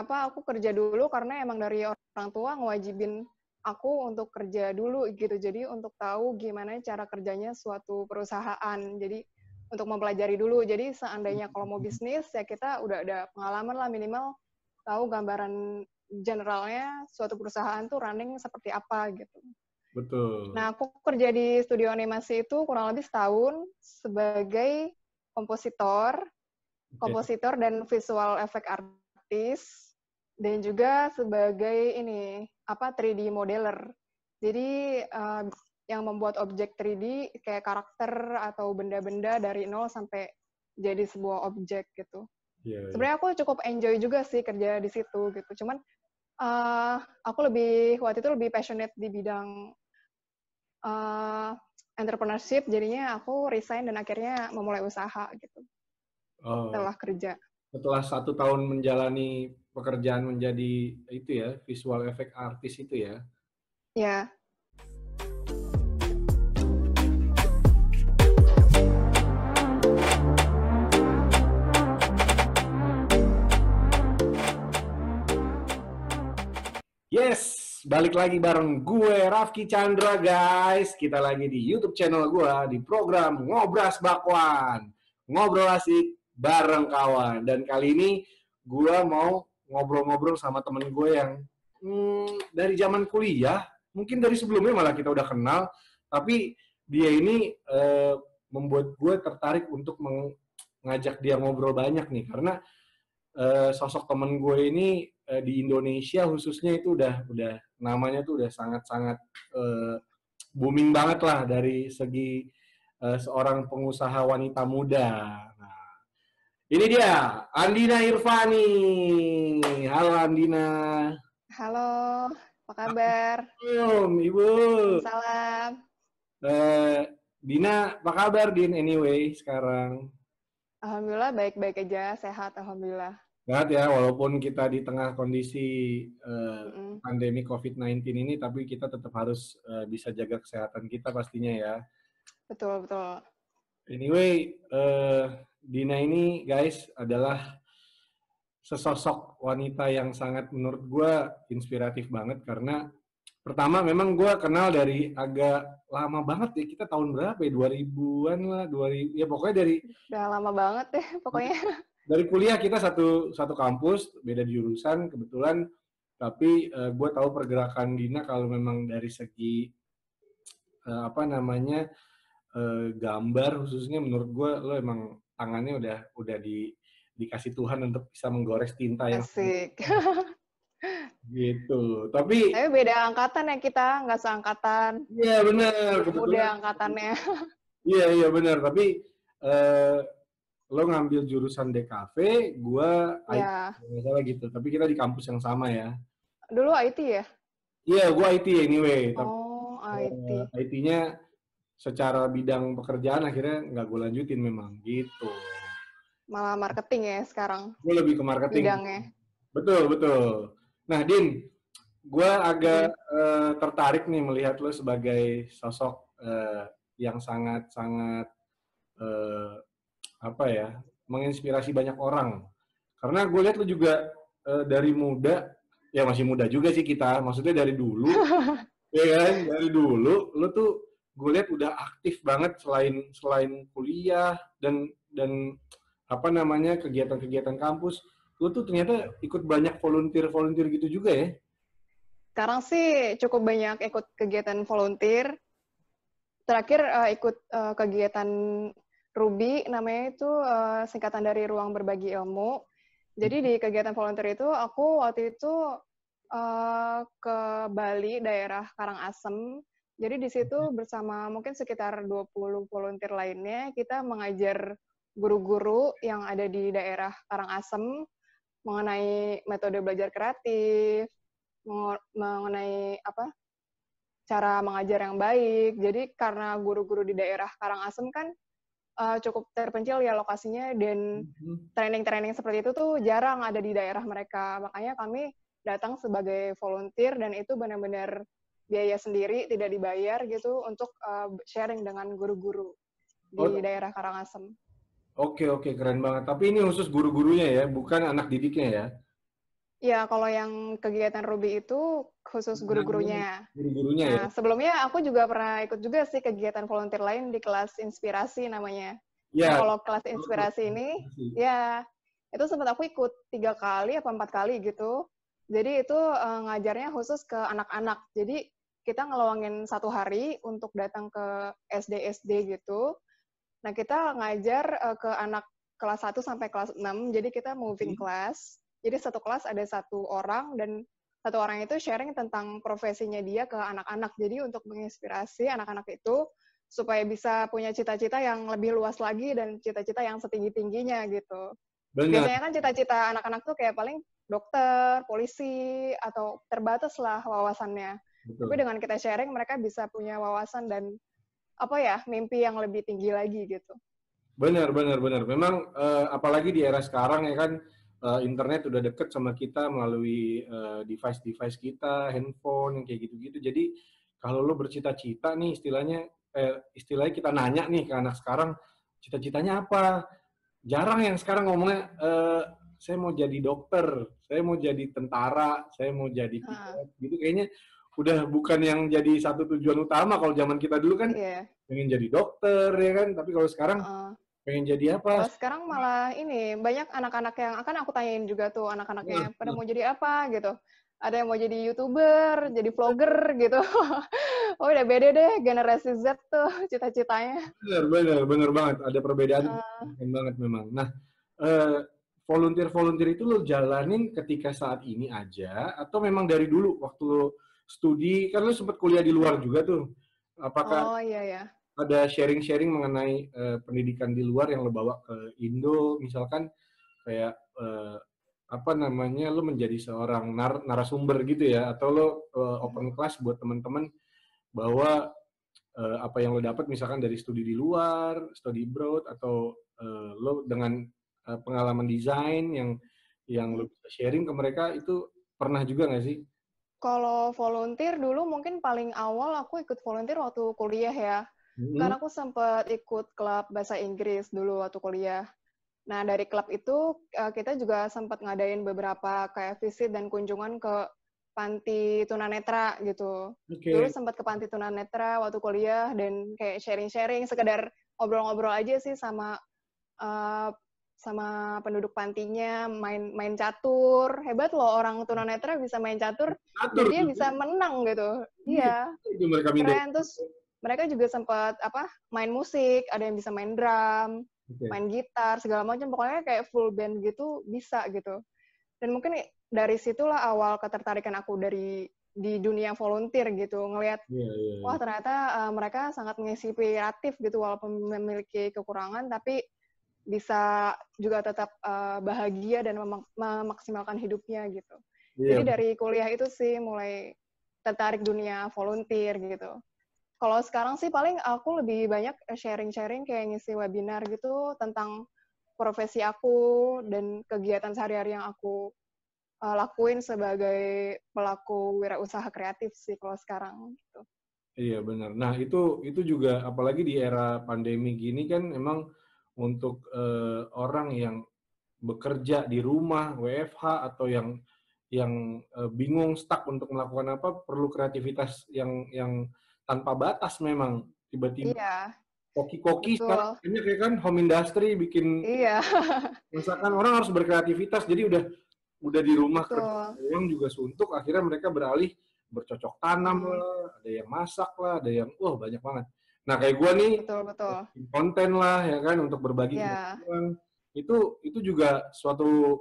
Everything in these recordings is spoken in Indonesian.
kenapa aku kerja dulu, karena emang dari orang tua ngewajibin aku untuk kerja dulu gitu. Jadi untuk tahu gimana cara kerjanya suatu perusahaan. Jadi untuk mempelajari dulu. Jadi seandainya kalau mau bisnis, ya kita udah ada pengalaman lah, minimal tahu gambaran generalnya suatu perusahaan tuh running seperti apa gitu. Betul. Nah, aku kerja di studio animasi itu kurang lebih setahun sebagai kompositor, kompositor dan visual effect artist, dan juga sebagai 3D modeler. Jadi yang membuat objek 3D kayak karakter atau benda-benda dari nol sampai jadi sebuah objek gitu. Yeah, yeah. Sebenarnya aku cukup enjoy juga sih kerja di situ gitu. Cuman aku waktu itu lebih passionate di bidang entrepreneurship, jadinya aku resign dan akhirnya memulai usaha gitu setelah kerja. Setelah 1 tahun menjalani pekerjaan menjadi itu ya, visual effect artist itu ya. Ya. Yes, balik lagi bareng gue Rafki Chandra guys. Kita lagi di YouTube channel gue di program Ngobras Bakwan. Ngobrol asik bareng kawan. Dan kali ini gue mau ngobrol-ngobrol sama temen gue yang dari zaman kuliah, mungkin dari sebelumnya malah kita udah kenal, tapi dia ini membuat gue tertarik untuk mengajak dia ngobrol banyak nih, karena sosok temen gue ini di Indonesia khususnya itu udah namanya tuh udah sangat-sangat booming banget lah dari segi seorang pengusaha wanita muda. Nah, ini dia Andina Irvani. Halo Andina. Halo, apa kabar? Ibu. Salam. Dina, apa kabar Din anyway sekarang? Alhamdulillah baik-baik aja, sehat alhamdulillah. Sehat ya, walaupun kita di tengah kondisi pandemi COVID-19 ini, tapi kita tetap harus bisa jaga kesehatan kita pastinya ya. Betul, betul. Anyway, Dina ini guys adalah sesosok wanita yang sangat menurut gue inspiratif banget, karena pertama memang gue kenal dari agak lama banget ya, kita tahun berapa ya, 2000-an lah, 2000, ya pokoknya dari... Udah lama banget deh pokoknya. Dari kuliah kita satu kampus, beda jurusan kebetulan, tapi gue tahu pergerakan Dina kalau memang dari segi gambar khususnya, menurut gue lo emang tangannya udah dikasih Tuhan untuk bisa menggores tinta yang asik. Gitu. Tapi beda angkatan ya kita, nggak seangkatan. Iya benar, kebetulan. Muda angkatannya. Iya benar. Tapi lo ngambil jurusan DKV, gue Ya. misalnya gitu. Tapi kita di kampus yang sama ya. Dulu IT ya? Iya, gue IT anyway. Oh, IT. IT-nya secara bidang pekerjaan akhirnya nggak gue lanjutin memang gitu. Malah marketing ya sekarang. Gue lebih ke marketing. Bidangnya. Betul. Nah, Din, gue agak tertarik nih melihat lo sebagai sosok yang sangat-sangat menginspirasi banyak orang. Karena gue lihat lo juga dari muda, ya masih muda juga sih kita, maksudnya dari dulu, ya kan, dari dulu lo tuh gue lihat udah aktif banget selain kuliah dan kegiatan-kegiatan kampus. Lo tuh ternyata ikut banyak volunteer gitu juga ya? Sekarang sih cukup banyak ikut kegiatan volunteer. Terakhir ikut kegiatan Ruby, namanya itu singkatan dari Ruang Berbagi Ilmu. Jadi di kegiatan volunteer itu, aku waktu itu ke Bali, daerah Karangasem. Jadi di situ bersama mungkin sekitar 20 volunteer lainnya, kita mengajar guru-guru yang ada di daerah Karangasem mengenai metode belajar kreatif, mengenai cara mengajar yang baik. Jadi karena guru-guru di daerah Karangasem kan cukup terpencil ya lokasinya, dan training-training seperti itu tuh jarang ada di daerah mereka. Makanya kami datang sebagai volunteer, dan itu benar-benar biaya sendiri, tidak dibayar gitu, untuk sharing dengan guru-guru di daerah Karangasem. Oke, keren banget. Tapi ini khusus guru-gurunya ya, bukan anak didiknya ya? Ya, kalau yang kegiatan Ruby itu khusus guru-gurunya. Guru-gurunya ya? Nah, sebelumnya aku juga pernah ikut juga sih kegiatan volunteer lain di kelas inspirasi namanya. Nah, Ya, kalau kelas inspirasi ini, ya itu sempat aku ikut 3 kali apa 4 kali gitu. Jadi itu ngajarnya khusus ke anak-anak. Jadi kita ngeluangin 1 hari untuk datang ke SD-SD gitu. Nah, kita ngajar ke anak kelas 1 sampai kelas 6. Jadi kita moving class. Jadi satu kelas ada 1 orang dan 1 orang itu sharing tentang profesinya dia ke anak-anak. Jadi untuk menginspirasi anak-anak itu supaya bisa punya cita-cita yang lebih luas lagi dan cita-cita yang setinggi-tingginya gitu. benar. Biasanya kan cita-cita anak-anak tuh kayak paling dokter, polisi, atau terbatas lah wawasannya. Tapi Betul. dengan kita sharing, mereka bisa punya wawasan dan apa ya, mimpi yang lebih tinggi lagi gitu. Benar, benar, benar. Memang apalagi di era sekarang ya kan internet udah deket sama kita melalui device-device kita, handphone yang kayak gitu-gitu. Jadi kalau lo bercita-cita nih istilahnya kita nanya nih ke anak sekarang, cita-citanya apa? Jarang yang sekarang ngomongnya saya mau jadi dokter, saya mau jadi tentara, saya mau jadi Heeh, pilot gitu kayaknya udah bukan yang jadi satu tujuan utama. Kalau zaman kita dulu kan iya, pengen jadi dokter ya kan, tapi kalau sekarang heeh. pengen jadi apa? Kalau sekarang malah ini, banyak anak-anak yang akan aku tanyain juga tuh Nah, anak-anaknya, pada nah, mau jadi apa gitu. Ada yang mau jadi YouTuber, jadi vlogger gitu. Oh, udah beda deh generasi Z tuh cita-citanya. bener, bener, bener banget. Ada perbedaan Heeh. banget memang. Nah, eh, volunteer-volunteer itu lo jalanin ketika saat ini aja, atau memang dari dulu waktu lo studi, kan lo sempat kuliah di luar juga tuh. Apakah Oh, iya ya. ada sharing-sharing mengenai pendidikan di luar yang lo bawa ke Indo, misalkan kayak apa namanya, lo menjadi seorang narasumber gitu ya, atau lo open class buat teman-teman bahwa apa yang lo dapat misalkan dari studi di luar, study abroad, atau lo dengan pengalaman desain yang lo bisa sharing ke mereka itu pernah juga nggak sih? Kalau volunteer dulu mungkin paling awal aku ikut volunteer waktu kuliah ya. Hmm, Karena aku sempat ikut klub bahasa Inggris dulu waktu kuliah. Nah, dari klub itu kita juga sempat ngadain beberapa kayak visit dan kunjungan ke panti tunanetra gitu. Dulu oke. sempat ke panti tunanetra waktu kuliah dan kayak sharing-sharing, sekedar ngobrol-ngobrol aja sih uh, sama penduduk pantinya, main catur. Hebat loh orang tunanetra bisa main catur Atur dan dia tuh. bisa menang gitu. Iya, Iya, itu mereka minder. keren. Terus mereka juga sempat main musik, ada yang bisa main drum, Oke. main gitar, segala macam. Pokoknya kayak full band gitu bisa gitu. Dan mungkin dari situlah awal ketertarikan aku di dunia volunteer gitu, ngelihat Iya, iya, wah iya. ternyata mereka sangat menginspiratif gitu walaupun memiliki kekurangan tapi bisa juga tetap bahagia dan memaksimalkan hidupnya gitu. Iya, Jadi dari kuliah itu sih mulai tertarik dunia volunteer gitu. Kalau sekarang sih paling aku lebih banyak sharing-sharing kayak ngisi webinar gitu tentang profesi aku dan kegiatan sehari-hari yang aku lakuin sebagai pelaku wirausaha kreatif sih kalau sekarang gitu. iya benar. Nah, itu juga apalagi di era pandemi gini kan emang untuk orang yang bekerja di rumah, WFH, atau yang bingung stuck untuk melakukan apa, perlu kreativitas yang tanpa batas memang. Tiba-tiba Iya, koki-koki sekarang betul. banyak ya kan, home industry bikin Iya, misalkan orang harus berkreativitas, jadi udah di rumah kerja betul. uang juga suntuk, akhirnya mereka beralih bercocok tanam Hmm, lah, ada yang masak lah, ada yang wah banyak banget. Nah kayak gue nih betul, betul. bikin konten lah ya kan untuk berbagi ke Ya, orang, itu juga suatu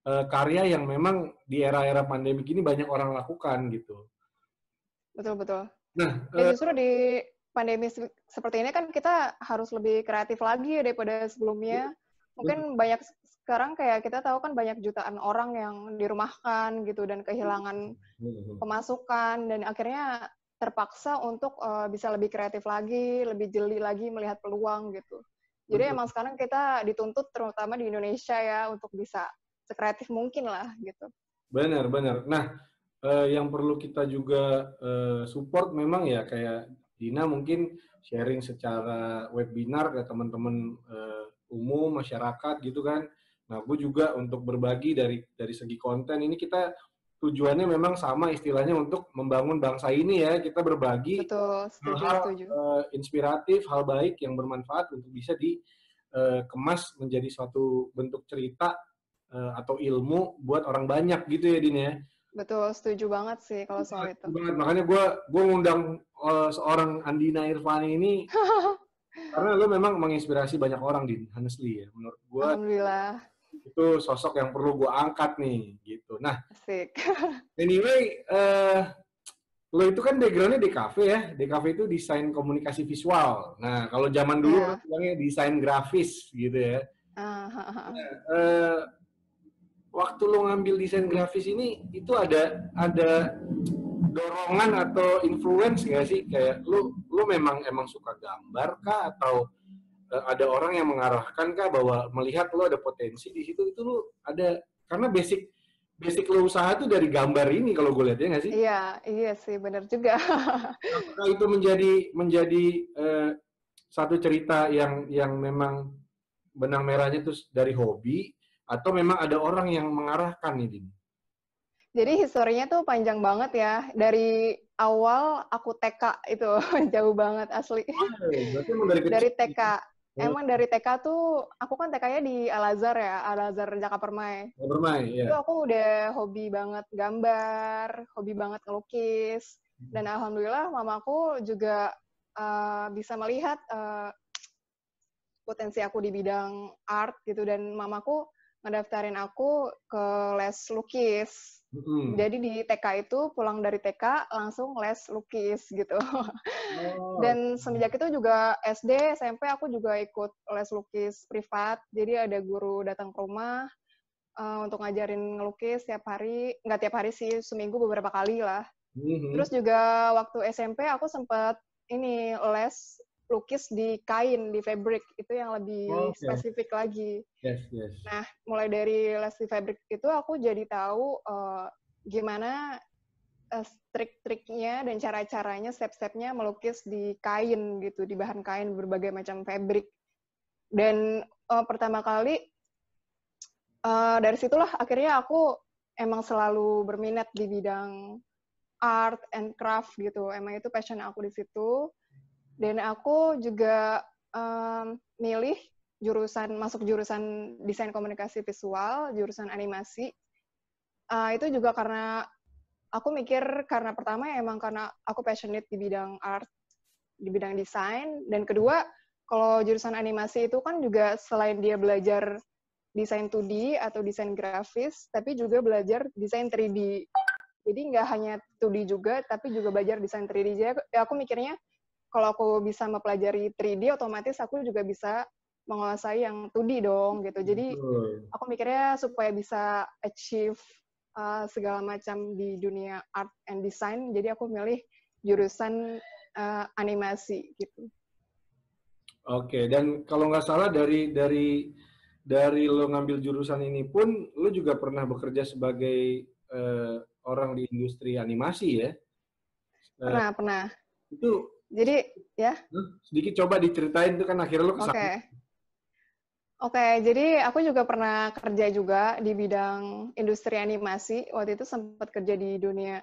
karya yang memang di era-era pandemi ini banyak orang lakukan gitu. betul, betul. Nah, Dan justru di pandemi seperti ini kan kita harus lebih kreatif lagi ya daripada sebelumnya. Mungkin banyak sekarang kayak kita tahu kan banyak jutaan orang yang dirumahkan gitu dan kehilangan pemasukan dan akhirnya terpaksa untuk bisa lebih kreatif lagi, lebih jeli lagi melihat peluang gitu. Jadi betul, emang sekarang kita dituntut terutama di Indonesia ya untuk bisa sekreatif mungkin lah gitu. benar-benar. Nah, yang perlu kita juga support memang ya kayak Dina mungkin sharing secara webinar ke teman-teman umum masyarakat gitu kan. Nah, gue juga untuk berbagi dari segi konten ini kita tujuannya memang sama istilahnya untuk membangun bangsa ini ya. Kita berbagi Betul, setuju, hal-hal setuju. inspiratif, hal baik yang bermanfaat untuk bisa dikemas menjadi suatu bentuk cerita atau ilmu buat orang banyak gitu ya, Din ya. Betul, setuju banget sih kalau soal itu. Banget. Makanya gue ngundang seorang Andina Irfani ini karena lo memang menginspirasi banyak orang, Din, honestly ya. Menurut gue Alhamdulillah, itu sosok yang perlu gue angkat nih, gitu. Nah, asik. anyway, lo itu kan background-nya DKV ya. DKV itu desain komunikasi visual. Nah, kalau zaman dulu orang Ya. bilangnya desain grafis gitu ya. Eh, waktu lo ngambil desain grafis ini, itu ada dorongan atau influence nggak sih? Kayak lo emang suka gambar kah? Atau ada orang yang mengarahkan kah bahwa melihat lo ada potensi di situ? Itu lo ada, karena basic lo usaha tuh dari gambar ini kalau gue lihat ya nggak sih? Iya, iya sih, benar juga. Apakah itu menjadi satu cerita yang memang benang merahnya itu dari hobi atau memang ada orang yang mengarahkan nih, Din? Jadi historinya tuh panjang banget ya. Dari awal aku TK itu jauh banget asli. Berarti emang dari kecil. Dari TK. Emang dari TK tuh aku kan TK-nya di Al-Azhar ya, Al-Azhar Jakapermai. Bermain, Itu ya. aku udah hobi banget gambar, hobi banget ngelukis. Dan alhamdulillah mamaku juga bisa melihat potensi aku di bidang art gitu, dan mamaku ngedaftarin aku ke les lukis. Jadi di TK itu pulang dari TK langsung les lukis gitu. Dan semenjak itu juga SD, SMP aku juga ikut les lukis privat. Jadi ada guru datang ke rumah untuk ngajarin ngelukis tiap hari. Nggak tiap hari sih, seminggu beberapa kali lah. Terus juga waktu SMP aku sempat ini les lukis di kain, di fabric, itu yang lebih spesifik lagi. Yes. Nah, mulai dari les di fabric itu aku jadi tahu gimana trik-triknya dan cara-caranya, step-stepnya melukis di kain gitu, di bahan kain berbagai macam fabric. Dan pertama kali dari situlah akhirnya aku emang selalu berminat di bidang art and craft gitu. Emang itu passion aku di situ. Dan aku juga milih masuk jurusan desain komunikasi visual, jurusan animasi. Itu juga karena aku mikir, karena pertama ya emang karena aku passionate di bidang art, di bidang desain. Dan kedua, kalau jurusan animasi itu kan juga selain dia belajar desain 2D atau desain grafis, tapi juga belajar desain 3D. Jadi nggak hanya 2D juga, tapi juga belajar desain 3D. Jadi aku mikirnya, kalau aku bisa mempelajari 3D, otomatis aku juga bisa menguasai yang 2D dong, gitu. Jadi aku mikirnya supaya bisa achieve segala macam di dunia art and design, jadi aku milih jurusan animasi, gitu. Oke, dan kalau nggak salah dari lo ngambil jurusan ini pun, lo juga pernah bekerja sebagai orang di industri animasi ya? Pernah. Itu Jadi, ya. Sedikit coba diceritain tuh kan akhirnya lo kesana. Oke, jadi aku juga pernah kerja juga di bidang industri animasi. Waktu itu sempat kerja di dunia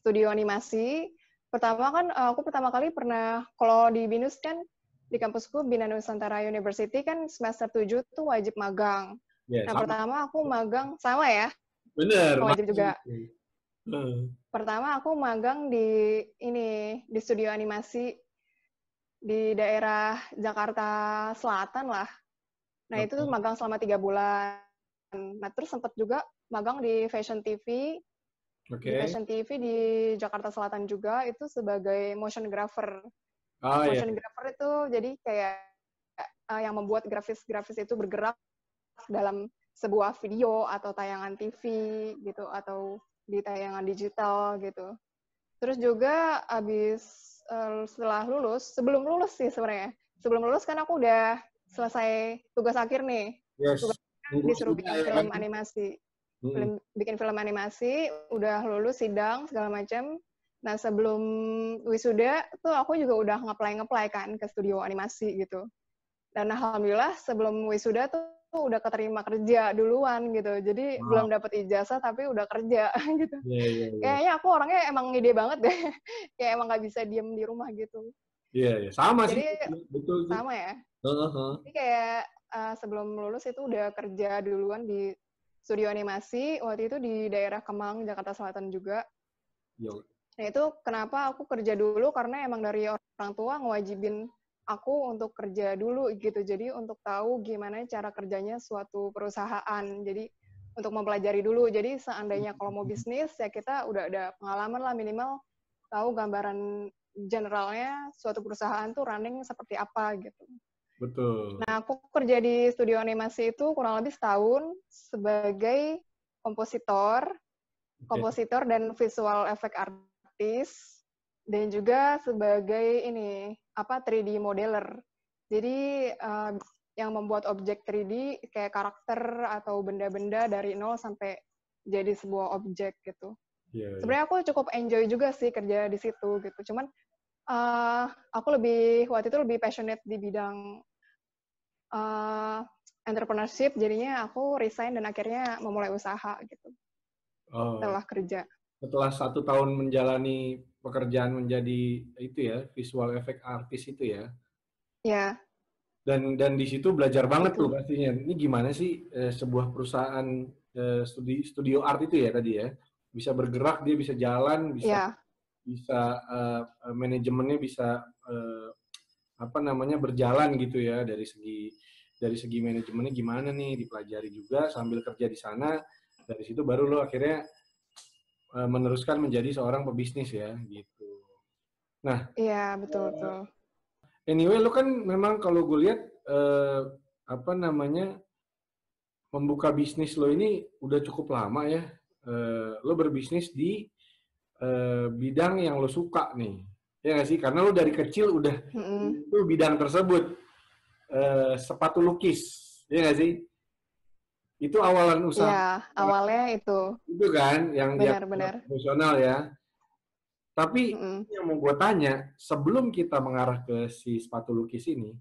studio animasi. Aku pertama kali pernah, kalau di BINUS kan, di kampusku, Bina Nusantara University kan semester 7 tuh wajib magang. Nah, pertama aku magang, sama ya? Bener. Wajib juga. Pertama aku magang di studio animasi di daerah Jakarta Selatan lah. Nah, itu magang selama 3 bulan. Nah, terus sempat juga magang di Fashion TV. Di Fashion TV di Jakarta Selatan juga, itu sebagai motion grapher. Motion grapher itu jadi kayak yang membuat grafis-grafis itu bergerak dalam sebuah video atau tayangan TV gitu, atau di tayangan digital gitu. Terus juga setelah lulus, sebelum lulus sih sebenarnya. Sebelum lulus kan aku udah selesai tugas akhir nih. Tugas akhir disuruh bikin film animasi. Bikin film animasi, udah lulus sidang segala macam. Nah, sebelum wisuda tuh aku juga udah nge-apply kan ke studio animasi gitu. Dan alhamdulillah sebelum wisuda tuh udah keterima kerja duluan gitu. Jadi belum Wow. dapat ijazah tapi udah kerja gitu. Iya, iya, iya. Kayaknya aku orangnya emang ngide banget deh. Kayak emang nggak bisa diem di rumah gitu. Iya, iya. Sama sih, Jadi betul tuh. sama ya. Heeh, heeh. Jadi kayak sebelum lulus itu udah kerja duluan di studio animasi. Waktu itu di daerah Kemang, Jakarta Selatan juga. Yo. Nah itu kenapa aku kerja dulu, karena emang dari orang tua ngewajibin aku untuk kerja dulu gitu. Jadi untuk tahu gimana cara kerjanya suatu perusahaan. Jadi untuk mempelajari dulu. Jadi seandainya kalau mau bisnis, ya kita udah ada pengalaman lah minimal tahu gambaran generalnya suatu perusahaan tuh running seperti apa gitu. Betul. Nah, aku kerja di studio animasi itu kurang lebih setahun sebagai kompositor, Oke. dan visual effect artist, dan juga sebagai 3D modeler. Jadi yang membuat objek 3D kayak karakter atau benda-benda dari nol sampai jadi sebuah objek gitu. Iya, iya. Sebenarnya aku cukup enjoy juga sih kerja di situ gitu. Cuman aku waktu itu lebih passionate di bidang entrepreneurship, jadinya aku resign dan akhirnya memulai usaha gitu Oh, setelah kerja. setelah 1 tahun menjalani pekerjaan menjadi itu ya, visual effect artist itu ya. Ya, Dan di situ belajar banget tuh itu. pastinya. Ini gimana sih sebuah perusahaan studio art itu ya tadi ya, bisa bergerak, dia bisa jalan, bisa Ya, bisa manajemennya bisa apa namanya berjalan gitu ya, dari segi manajemennya gimana nih dipelajari juga sambil kerja di sana. Dari situ baru lo akhirnya meneruskan menjadi seorang pebisnis ya gitu. Nah, iya betul betul. anyway lo kan memang kalau gue lihat apa namanya membuka bisnis lo ini udah cukup lama ya. Lo berbisnis di bidang yang lo suka nih. Ya nggak sih? Karena lo dari kecil udah Mm-mm. itu bidang tersebut. Sepatu lukis. Ya nggak sih? Itu awalan usaha Iya, awalnya itu itu kan yang benar-benar. profesional ya. Tapi Mm-mm. yang mau gue tanya, sebelum kita mengarah ke si sepatu lukis ini,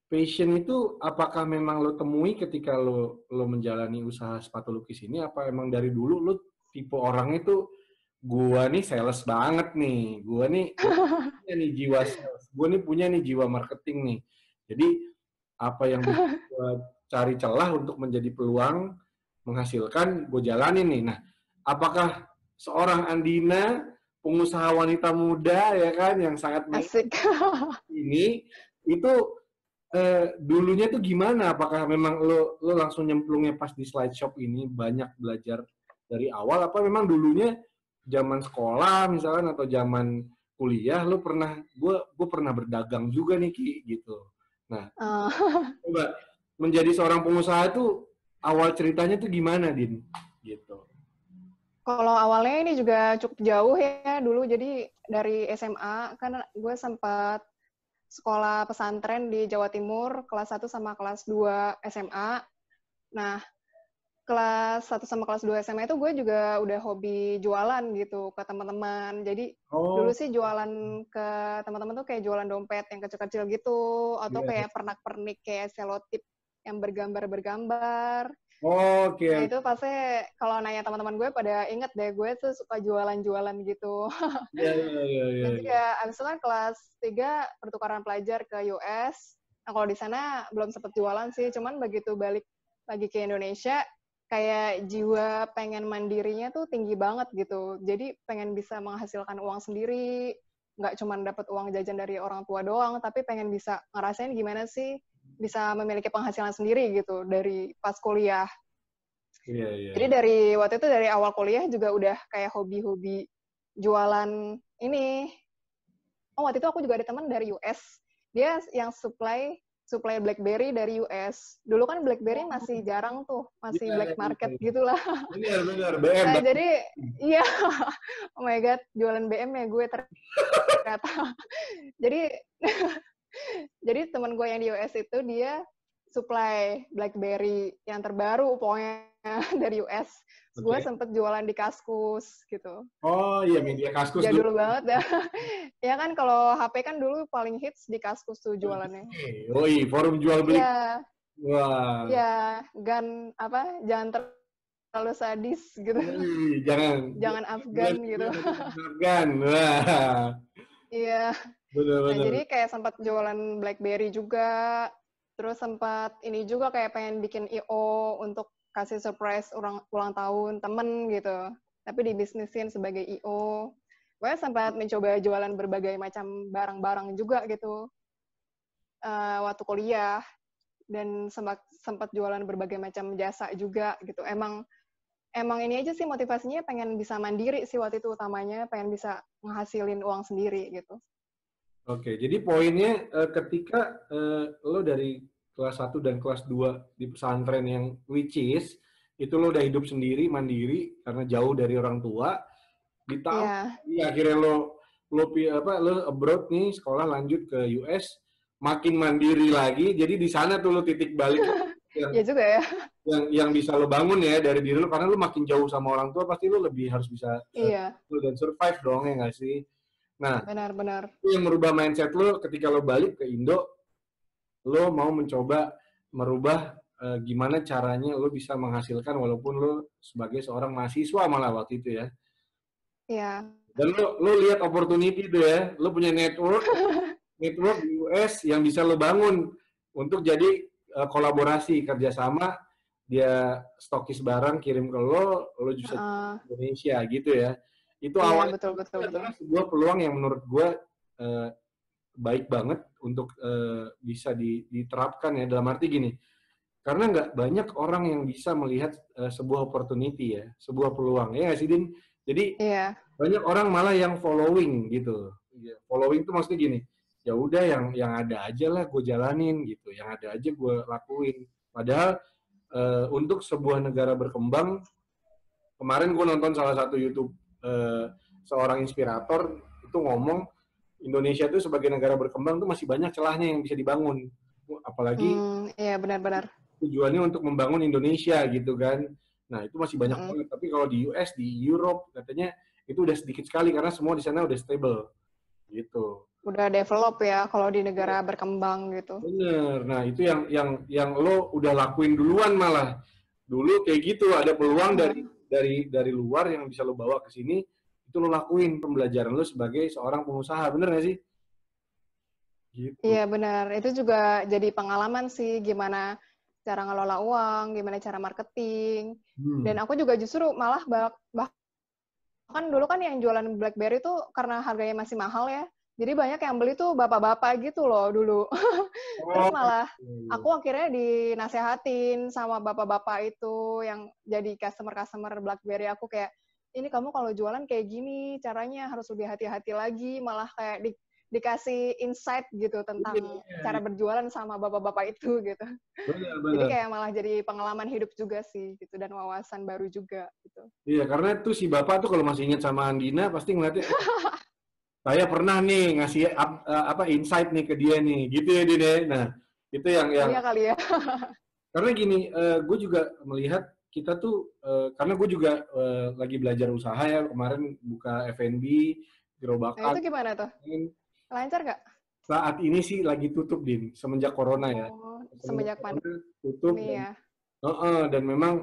passion itu apakah memang lo temui ketika lo menjalani usaha sepatu lukis ini? Apa emang dari dulu lo tipe orang itu gua nih sales banget nih, gua punya nih jiwa sales, gua nih punya nih jiwa marketing nih. Jadi apa yang bisa gua cari celah untuk menjadi peluang menghasilkan, gue jalanin nih. Nah, apakah seorang Andina, pengusaha wanita muda ya kan, yang sangat Asik. ini itu dulunya tuh gimana? Apakah memang lo langsung nyemplungnya pas di slide shop ini banyak belajar dari awal? Apa memang dulunya zaman sekolah misalkan atau zaman kuliah lo pernah gue pernah berdagang juga nih Ki gitu. Nah, coba menjadi seorang pengusaha itu awal ceritanya tuh gimana Din? Gitu. Kalau awalnya ini juga cukup jauh ya dulu. Jadi dari SMA kan gue sempat sekolah pesantren di Jawa Timur kelas 1 sama kelas 2 SMA. Nah, kelas 1 sama kelas 2 SMA itu gue juga udah hobi jualan gitu ke teman-teman. Jadi dulu Oh, sih jualan ke teman-teman tuh kayak jualan dompet yang kecil-kecil gitu, atau iya. kayak pernak-pernik kayak selotip yang bergambar-bergambar. Nah Oke. itu pasti kalau nanya teman-teman gue pada inget deh, gue tuh suka jualan-jualan gitu. Iya, iya, iya, iya, Nanti iya. ya abis itu kan kelas 3 pertukaran pelajar ke US. Nah kalau di sana belum sempet jualan sih, cuman begitu balik lagi ke Indonesia, kayak jiwa pengen mandirinya tuh tinggi banget gitu. Jadi pengen bisa menghasilkan uang sendiri, nggak cuma dapat uang jajan dari orang tua doang, tapi pengen bisa ngerasain gimana sih bisa memiliki penghasilan sendiri gitu dari pas kuliah. Iya, iya, Jadi iya. dari waktu itu dari awal kuliah juga udah kayak hobi-hobi jualan ini. Oh, waktu itu aku juga ada teman dari US. Dia yang supply BlackBerry dari US. Dulu kan BlackBerry masih jarang tuh, masih Iya, iya, black iya, market iya. gitulah. Benar, benar. BM. Nah, jadi iya, oh my god, jualan BM ya gue ternyata. Jadi jadi teman gue yang di US itu dia supply BlackBerry yang terbaru pokoknya dari US. Terus gue Oke. sempet jualan di Kaskus gitu. Oh iya, media Kaskus dulu. Jadul banget ya. Ya kan kalau HP kan dulu paling hits di Kaskus tuh jualannya. Oh iya, forum jual beli. Iya, Wah. Ya, jangan terlalu sadis gitu. Jangan. Jangan Afgan gitu. Afgan. Wah. Iya. Nah, Bener-bener. jadi kayak sempat jualan BlackBerry juga. Terus sempat ini juga kayak pengen bikin I.O. untuk kasih surprise ulang tahun temen gitu. Tapi dibisnisin sebagai I.O. Gue sempat mencoba jualan berbagai macam barang-barang juga gitu waktu kuliah. Dan sempat jualan berbagai macam jasa juga gitu. Emang ini aja sih motivasinya pengen bisa mandiri sih waktu itu utamanya, pengen bisa menghasilin uang sendiri gitu. Oke, jadi poinnya ketika lo dari kelas 1 dan kelas 2 di pesantren yang which is itu lo udah hidup sendiri, mandiri karena jauh dari orang tua, ditambah Iya, akhirnya lo abroad nih sekolah lanjut ke US, makin mandiri lagi. Jadi di sana tuh lo titik balik yang iya juga ya. yang bisa lo bangun ya dari diri lo, karena lo makin jauh sama orang tua pasti lo lebih harus bisa Iya, dan survive dong ya nggak sih? Nah, benar-benar. itu yang merubah mindset lo ketika lo balik ke Indo, lo mau mencoba merubah gimana caranya lo bisa menghasilkan walaupun lo sebagai seorang mahasiswa malah waktu itu ya. Iya. Dan lo lihat opportunity itu ya, lo punya network di US yang bisa lo bangun untuk jadi kolaborasi kerjasama, dia stokis barang kirim ke lo bisa Indonesia gitu ya. Itu Iya, awalnya betul, betul, betul. adalah sebuah peluang yang menurut gue baik banget untuk bisa diterapkan ya, dalam arti gini, karena nggak banyak orang yang bisa melihat sebuah opportunity ya, sebuah peluang ya nggak sih Din? Jadi Iya. banyak orang malah yang following gitu. Following itu maksudnya gini, ya udah yang ada aja lah gue jalanin gitu, yang ada aja gue lakuin. Padahal untuk sebuah negara berkembang, kemarin gue nonton salah satu YouTube seorang inspirator itu ngomong Indonesia itu sebagai negara berkembang tuh masih banyak celahnya yang bisa dibangun. Apalagi Iya, benar-benar. tujuannya untuk membangun Indonesia gitu kan. Nah, itu masih banyak banget. Tapi kalau di US, di Europe katanya itu udah sedikit sekali karena semua di sana udah stable gitu. Udah develop ya kalau di negara berkembang gitu. Bener. Nah, itu yang lo udah lakuin duluan malah. Dulu kayak gitu ada peluang dari luar yang bisa lo bawa ke sini, itu lo lakuin pembelajaran lo sebagai seorang pengusaha. Bener nggak sih? Gitu. Iya, benar. Itu juga jadi pengalaman sih gimana cara ngelola uang, gimana cara marketing. Dan aku juga justru malah bahkan dulu kan yang jualan BlackBerry tuh karena harganya masih mahal ya. Jadi banyak yang beli tuh bapak-bapak gitu loh dulu. Terus Oh, malah iya. aku akhirnya dinasehatin sama bapak-bapak itu yang jadi customer-customer BlackBerry aku kayak, ini kamu kalau jualan kayak gini, caranya harus lebih hati-hati lagi, malah kayak dikasih insight gitu tentang cara berjualan sama bapak-bapak itu gitu. Jadi Benar-benar. kayak malah jadi pengalaman hidup juga sih gitu dan wawasan baru juga gitu. Iya, karena tuh si bapak tuh kalau masih ingat sama Andina pasti ngeliatnya, saya pernah nih ngasih apa insight nih ke dia nih, gitu ya Dine. Nah, itu yang Iya kali ya. karena gini, gue juga melihat kita tuh karena gue juga lagi belajar usaha ya, kemarin buka F&B, Nah itu gerobakan. gimana tuh? Lancar nggak? Saat ini sih lagi tutup Din, semenjak corona ya. Oh, Semenjak semenjak corona tutup pandemi dan ya. dan memang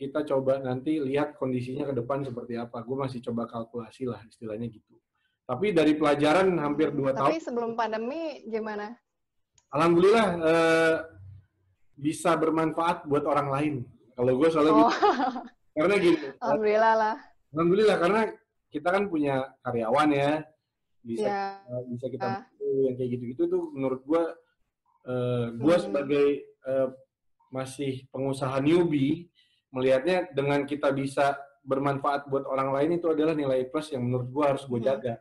kita coba nanti lihat kondisinya ke depan seperti apa. Gue masih coba kalkulasi lah istilahnya gitu. Tapi dari pelajaran hampir 2 tahun, Tapi sebelum pandemi gimana? alhamdulillah bisa bermanfaat buat orang lain. Kalau gue soalnya Oh, gitu. Karena gini, alhamdulillah lah. alhamdulillah karena kita kan punya karyawan ya, bisa Ya. bisa kita bantu yang kayak gitu-gitu tuh menurut gue sebagai masih pengusaha newbie melihatnya dengan kita bisa bermanfaat buat orang lain itu adalah nilai plus yang menurut gue harus gue jaga.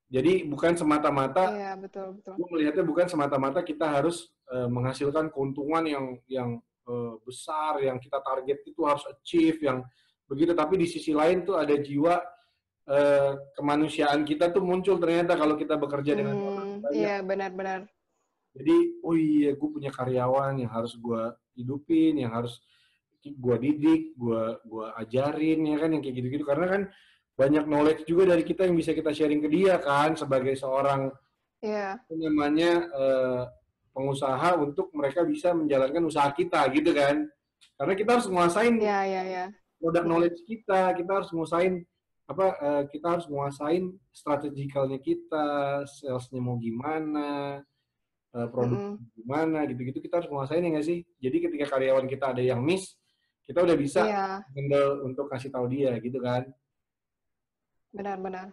Jadi bukan semata-mata, Iya, betul, betul. gue melihatnya bukan semata-mata kita harus menghasilkan keuntungan yang besar, yang kita target itu harus achieve, yang begitu. Tapi di sisi lain tuh ada jiwa kemanusiaan kita tuh muncul ternyata kalau kita bekerja dengan orang banyak. Iya, benar-benar. Jadi, oh iya, gue punya karyawan yang harus gue hidupin, yang harus gue didik, gue ajarin, ya kan, yang kayak gitu-gitu. Karena kan banyak knowledge juga dari kita yang bisa kita sharing ke dia kan, sebagai seorang Iya. namanya pengusaha untuk mereka bisa menjalankan usaha kita gitu kan. Karena kita harus menguasain Ya. produk knowledge kita harus menguasain kita harus menguasain strategikalnya kita, salesnya mau gimana, produk gimana gitu-gitu kita harus menguasain ya nggak sih? Jadi ketika karyawan kita ada yang miss, kita udah bisa Iya, handle untuk kasih tahu dia gitu kan. benar-benar.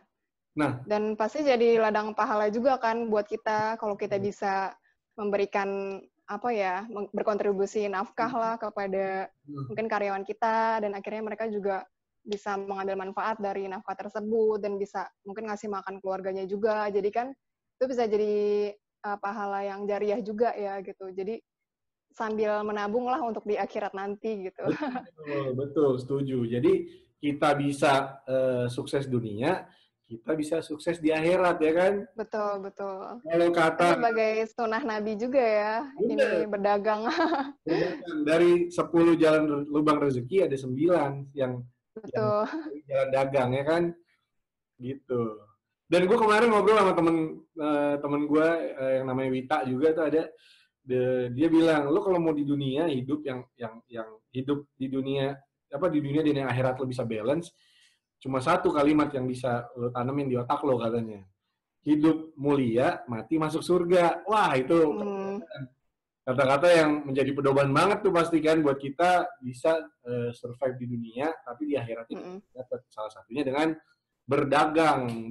Nah, Dan pasti jadi ladang pahala juga kan buat kita kalau kita bisa memberikan berkontribusi nafkah lah kepada mungkin karyawan kita, dan akhirnya mereka juga bisa mengambil manfaat dari nafkah tersebut dan bisa mungkin ngasih makan keluarganya juga. Jadi kan itu bisa jadi pahala yang jariah juga ya gitu. Jadi sambil menabung lah untuk di akhirat nanti gitu. betul, setuju. Jadi kita bisa sukses dunia, kita bisa sukses di akhirat ya kan? Betul. Kalau Kan kata sebagai sunnah Nabi juga ya, ini berdagang. dari 10 jalan lubang rezeki ada 9 yang Betul. jalan dagang ya kan? Gitu. Dan gue kemarin ngobrol sama temen gue yang namanya Wita juga tuh ada, dia bilang lo kalau mau di dunia hidup yang hidup di dunia di dunia dan akhirat lo bisa balance, cuma satu kalimat yang bisa lo tanemin di otak lo katanya, hidup mulia mati masuk surga. Wah itu kata-kata yang menjadi pedoman banget tuh pastikan buat kita bisa survive di dunia tapi di akhirat itu dapat salah satunya dengan berdagang.